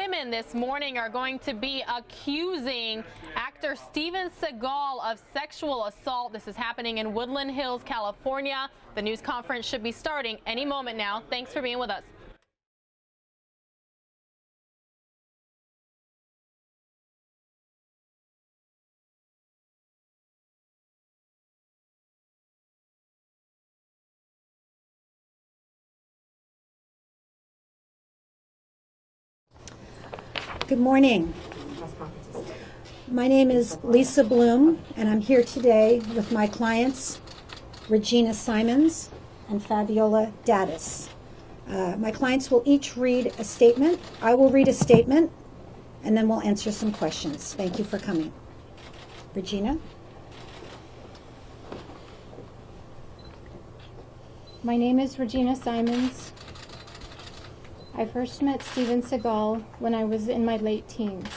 women this morning are going to be accusing actor Steven Segal of sexual assault. This is happening in Woodland Hills, California. The news conference should be starting any moment now. Thanks for being with us. Good morning. My name is Lisa Bloom, and I'm here today with my clients, Regina Simons and Fabiola Daddis. My clients will each read a statement. I will read a statement, and then we'll answer some questions. Thank you for coming. Regina? My name is Regina Simons. I first met Steven Segal when I was in my late teens.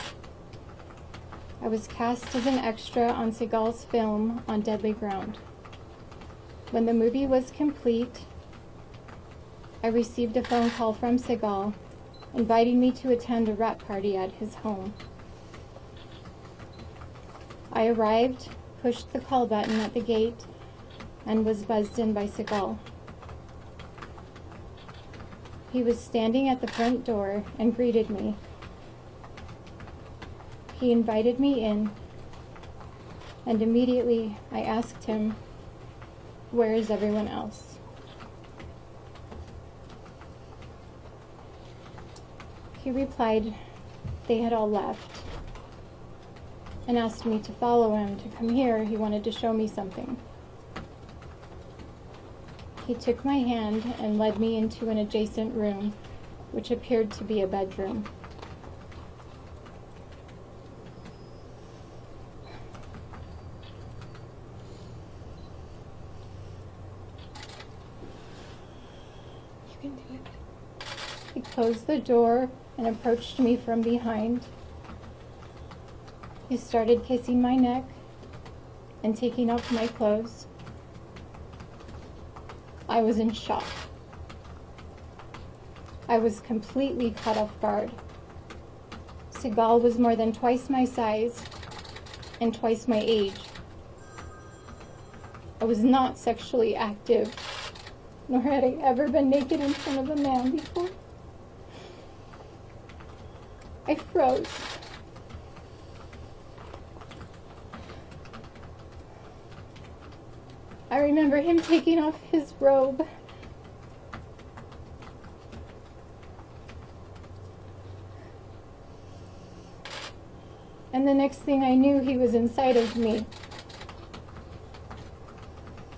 I was cast as an extra on Segal's film On Deadly Ground. When the movie was complete, I received a phone call from Segal inviting me to attend a wrap party at his home. I arrived, pushed the call button at the gate, and was buzzed in by Segal. He was standing at the front door and greeted me. He invited me in, and immediately I asked him, "Where is everyone else?" He replied they had all left and asked me to follow him to come here. He wanted to show me something. He took my hand and led me into an adjacent room, which appeared to be a bedroom. You can do it. He closed the door and approached me from behind. He started kissing my neck and taking off my clothes. I was in shock. I was completely caught off guard. Segal was more than twice my size and twice my age. I was not sexually active, nor had I ever been naked in front of a man before. I froze. I remember him taking off his robe. And the next thing I knew, he was inside of me.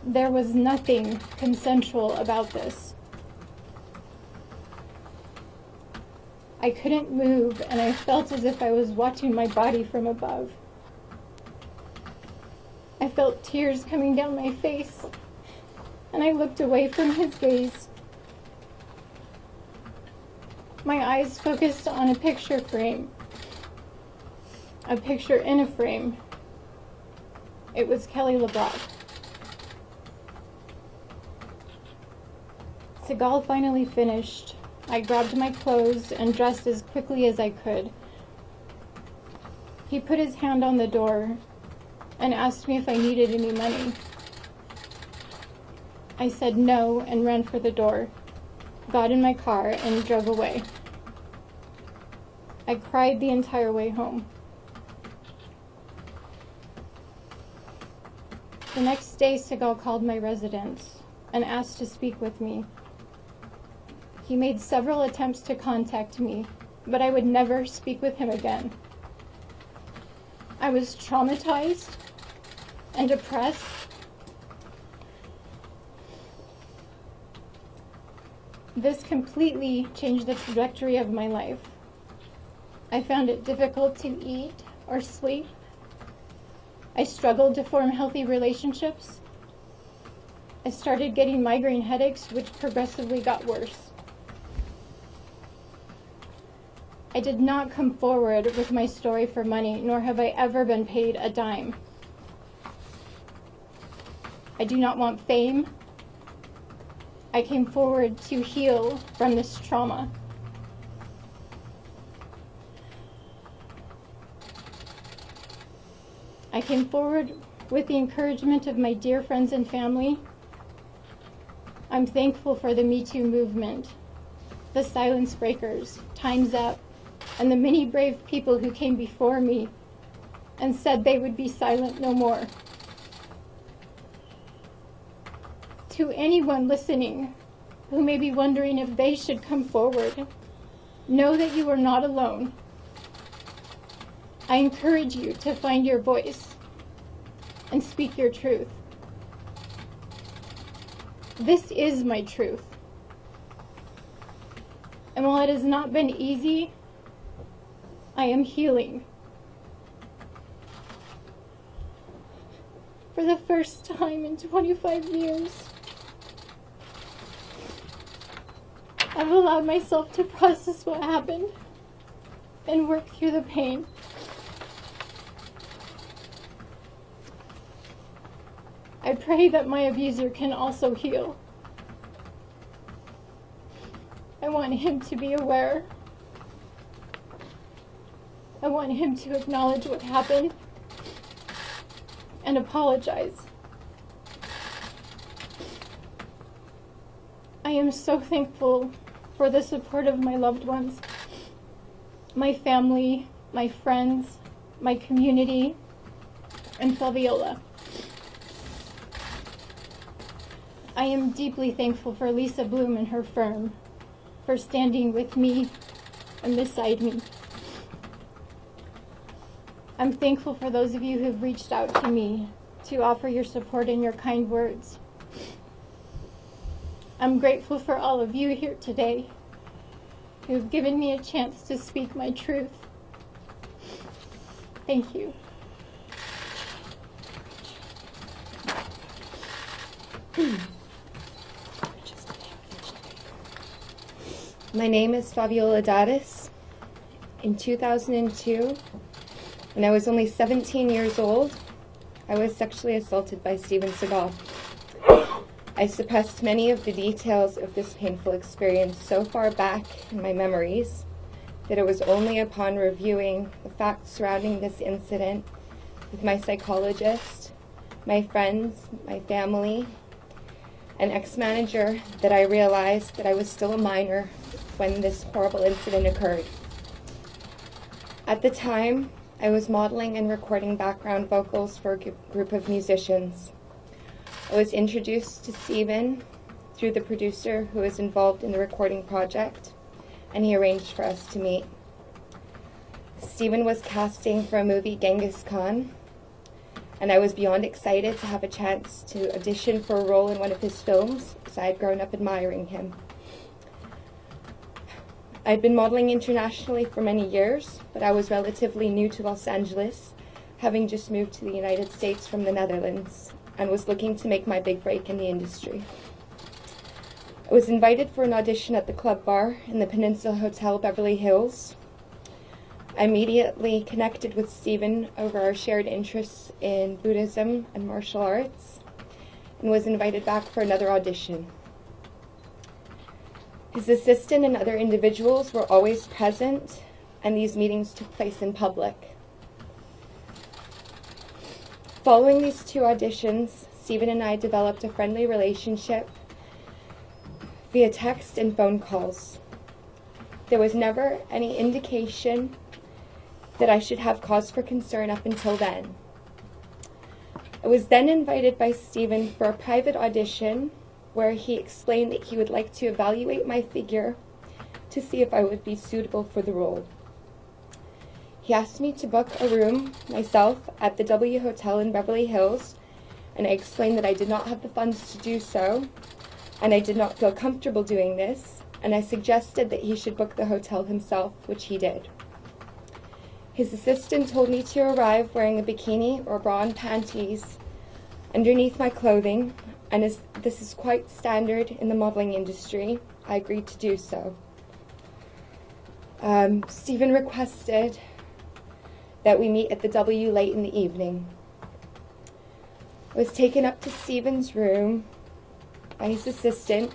There was nothing consensual about this. I couldn't move, and I felt as if I was watching my body from above. I felt tears coming down my face, and I looked away from his gaze. My eyes focused on a picture frame, a picture in a frame. It was Kelly LeBrock. Segal finally finished. I grabbed my clothes and dressed as quickly as I could. He put his hand on the door and asked me if I needed any money. I said no and ran for the door, got in my car, and drove away. I cried the entire way home. The next day, Segal called my residence and asked to speak with me. He made several attempts to contact me, but I would never speak with him again. I was traumatized and depressed. This completely changed the trajectory of my life. I found it difficult to eat or sleep. I struggled to form healthy relationships. I started getting migraine headaches, which progressively got worse. I did not come forward with my story for money, nor have I ever been paid a dime. I do not want fame. I came forward to heal from this trauma. I came forward with the encouragement of my dear friends and family. I'm thankful for the Me Too movement, the silence breakers, Time's Up, and the many brave people who came before me and said they would be silent no more. To anyone listening who may be wondering if they should come forward, know that you are not alone. I encourage you to find your voice and speak your truth. This is my truth. And while it has not been easy, I am healing. For the first time in 25 years, I've allowed myself to process what happened and work through the pain. I pray that my abuser can also heal. I want him to be aware. I want him to acknowledge what happened and apologize. I am so thankful for the support of my loved ones, my family, my friends, my community, and Fabiola. I am deeply thankful for Lisa Bloom and her firm for standing with me and beside me. I'm thankful for those of you who've reached out to me to offer your support and your kind words. I'm grateful for all of you here today who've given me a chance to speak my truth. Thank you. My name is Fabiola Daddis. In 2002, when I was only 17 years old, I was sexually assaulted by Steven Segal. I suppressed many of the details of this painful experience so far back in my memories that it was only upon reviewing the facts surrounding this incident with my psychologist, my friends, my family, an ex-manager that I realized that I was still a minor when this horrible incident occurred. At the time, I was modeling and recording background vocals for a group of musicians. I was introduced to Steven through the producer who was involved in the recording project, and he arranged for us to meet. Steven was casting for a movie, Genghis Khan, and I was beyond excited to have a chance to audition for a role in one of his films, as I had grown up admiring him. I'd been modeling internationally for many years, but I was relatively new to Los Angeles, having just moved to the United States from the Netherlands, and was looking to make my big break in the industry. I was invited for an audition at the Club Bar in the Peninsula Hotel, Beverly Hills. I immediately connected with Steven over our shared interests in Buddhism and martial arts, and was invited back for another audition. His assistant and other individuals were always present, and these meetings took place in public. Following these two auditions, Steven and I developed a friendly relationship via text and phone calls. There was never any indication that I should have cause for concern up until then. I was then invited by Steven for a private audition where he explained that he would like to evaluate my figure to see if I would be suitable for the role. He asked me to book a room myself at the W Hotel in Beverly Hills, and I explained that I did not have the funds to do so, and I did not feel comfortable doing this, and I suggested that he should book the hotel himself, which he did. His assistant told me to arrive wearing a bikini or bra and panties underneath my clothing, and as this is quite standard in the modeling industry, I agreed to do so. Steven requested that we meet at the W late in the evening. I was taken up to Steven's room by his assistant,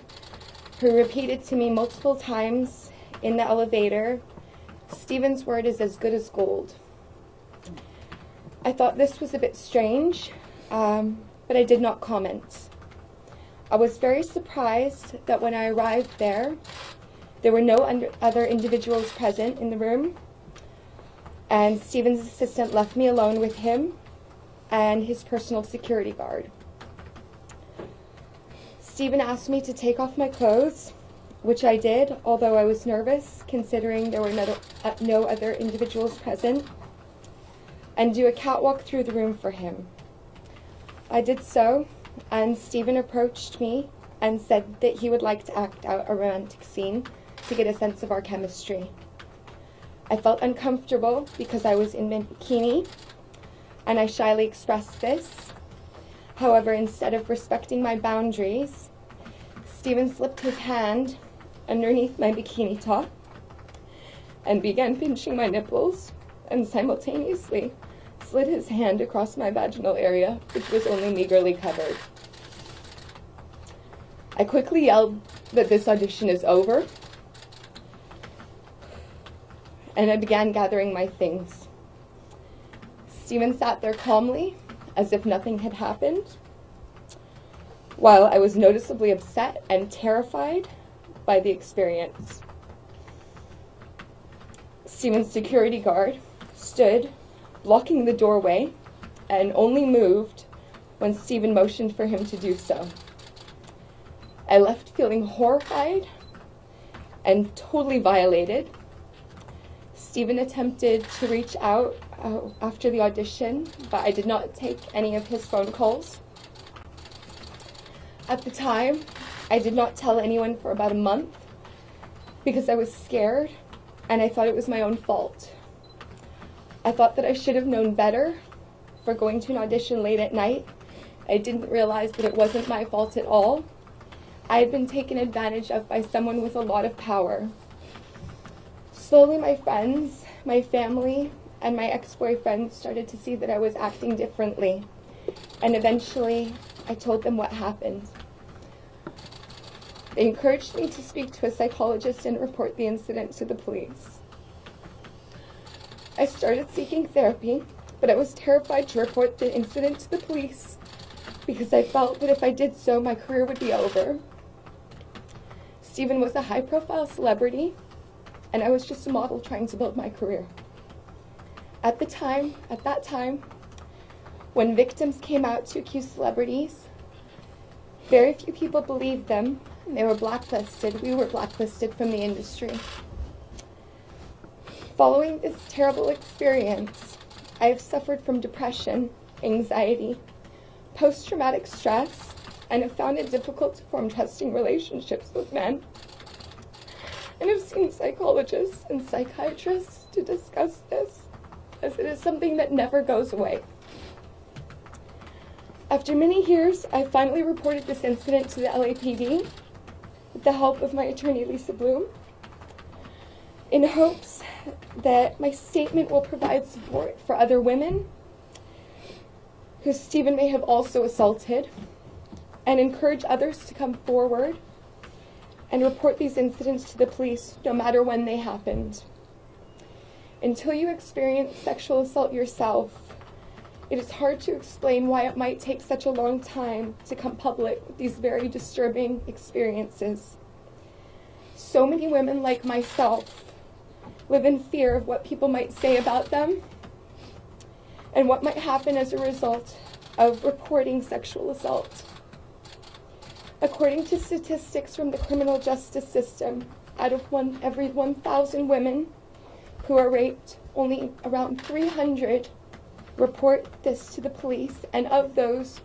who repeated to me multiple times in the elevator, "Steven's word is as good as gold." I thought this was a bit strange, but I did not comment. I was very surprised that when I arrived there were no other individuals present in the room, and Steven's assistant left me alone with him and his personal security guard. Steven asked me to take off my clothes, which I did, although I was nervous considering there were no other individuals present, and do a catwalk through the room for him. I did so, and Steven approached me and said that he would like to act out a romantic scene to get a sense of our chemistry. I felt uncomfortable because I was in my bikini, and I shyly expressed this. However, instead of respecting my boundaries, Steven slipped his hand underneath my bikini top and began pinching my nipples, and simultaneously slid his hand across my vaginal area, which was only meagerly covered. I quickly yelled that this audition is over, and I began gathering my things. Steven sat there calmly, as if nothing had happened, while I was noticeably upset and terrified by the experience. Steven's security guard stood, blocking the doorway, and only moved when Steven motioned for him to do so. I left feeling horrified and totally violated. Steven attempted to reach out after the audition, but I did not take any of his phone calls. At the time, I did not tell anyone for about a month because I was scared and I thought it was my own fault. I thought that I should have known better for going to an audition late at night. I didn't realize that it wasn't my fault at all. I had been taken advantage of by someone with a lot of power. Slowly, my friends, my family, and my ex-boyfriend started to see that I was acting differently, and eventually I told them what happened. They encouraged me to speak to a psychologist and report the incident to the police. I started seeking therapy, but I was terrified to report the incident to the police because I felt that if I did so, my career would be over. Steven was a high-profile celebrity, and I was just a model trying to build my career. At that time, when victims came out to accuse celebrities, very few people believed them, and they were blacklisted. We were blacklisted from the industry. Following this terrible experience, I have suffered from depression, anxiety, post-traumatic stress, and have found it difficult to form trusting relationships with men. And have seen psychologists and psychiatrists to discuss this, as it is something that never goes away. After many years, I finally reported this incident to the LAPD with the help of my attorney, Lisa Bloom, in hopes that my statement will provide support for other women who Steven may have also assaulted, and encourage others to come forward and report these incidents to the police, no matter when they happened. Until you experience sexual assault yourself, it is hard to explain why it might take such a long time to come public with these very disturbing experiences. So many women like myself live in fear of what people might say about them and what might happen as a result of reporting sexual assault. According to statistics from the criminal justice system, out of every 1,000 women who are raped, only around 300 report this to the police, and of those,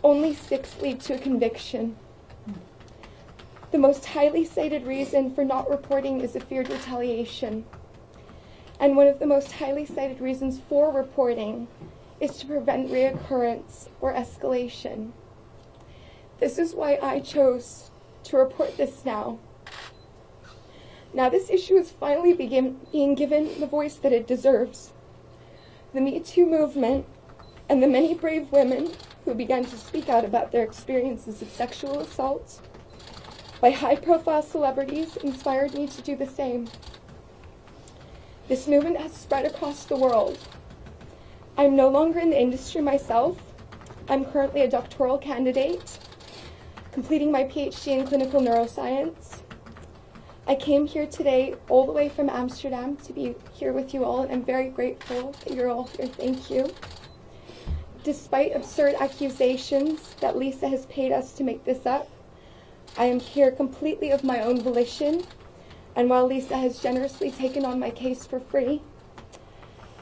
only 6 lead to a conviction. The most highly cited reason for not reporting is a feared retaliation. And one of the most highly cited reasons for reporting is to prevent reoccurrence or escalation. This is why I chose to report this now. Now this issue is finally being given the voice that it deserves. The Me Too movement and the many brave women who began to speak out about their experiences of sexual assault by high-profile celebrities inspired me to do the same. This movement has spread across the world. I'm no longer in the industry myself. I'm currently a doctoral candidate, completing my PhD in clinical neuroscience. I came here today all the way from Amsterdam to be here with you all, and I'm very grateful that you're all here. Thank you. Despite absurd accusations that Lisa has paid us to make this up, I am here completely of my own volition, and while Lisa has generously taken on my case for free,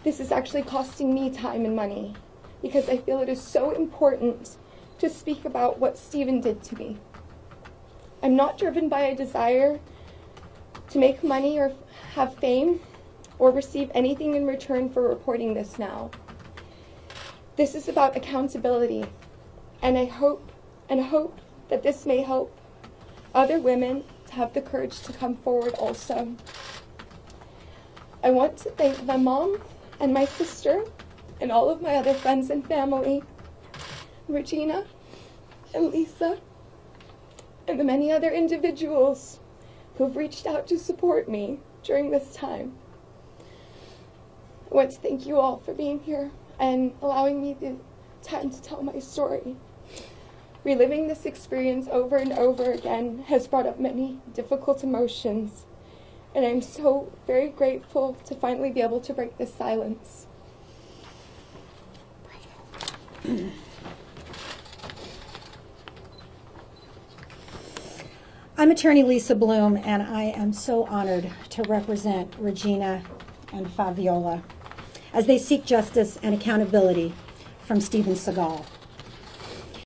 this is actually costing me time and money, because I feel it is so important to speak about what Steven did to me. I'm not driven by a desire to make money or have fame or receive anything in return for reporting this now. This is about accountability, and I hope that this may help other women to have the courage to come forward also. I want to thank my mom and my sister and all of my other friends and family, Regina and Lisa, and the many other individuals who've reached out to support me during this time. I want to thank you all for being here and allowing me the time to tell my story. Reliving this experience over and over again has brought up many difficult emotions, and I'm so very grateful to finally be able to break this silence. I'm attorney Lisa Bloom, and I am so honored to represent Regina and Fabiola as they seek justice and accountability from Steven Segal.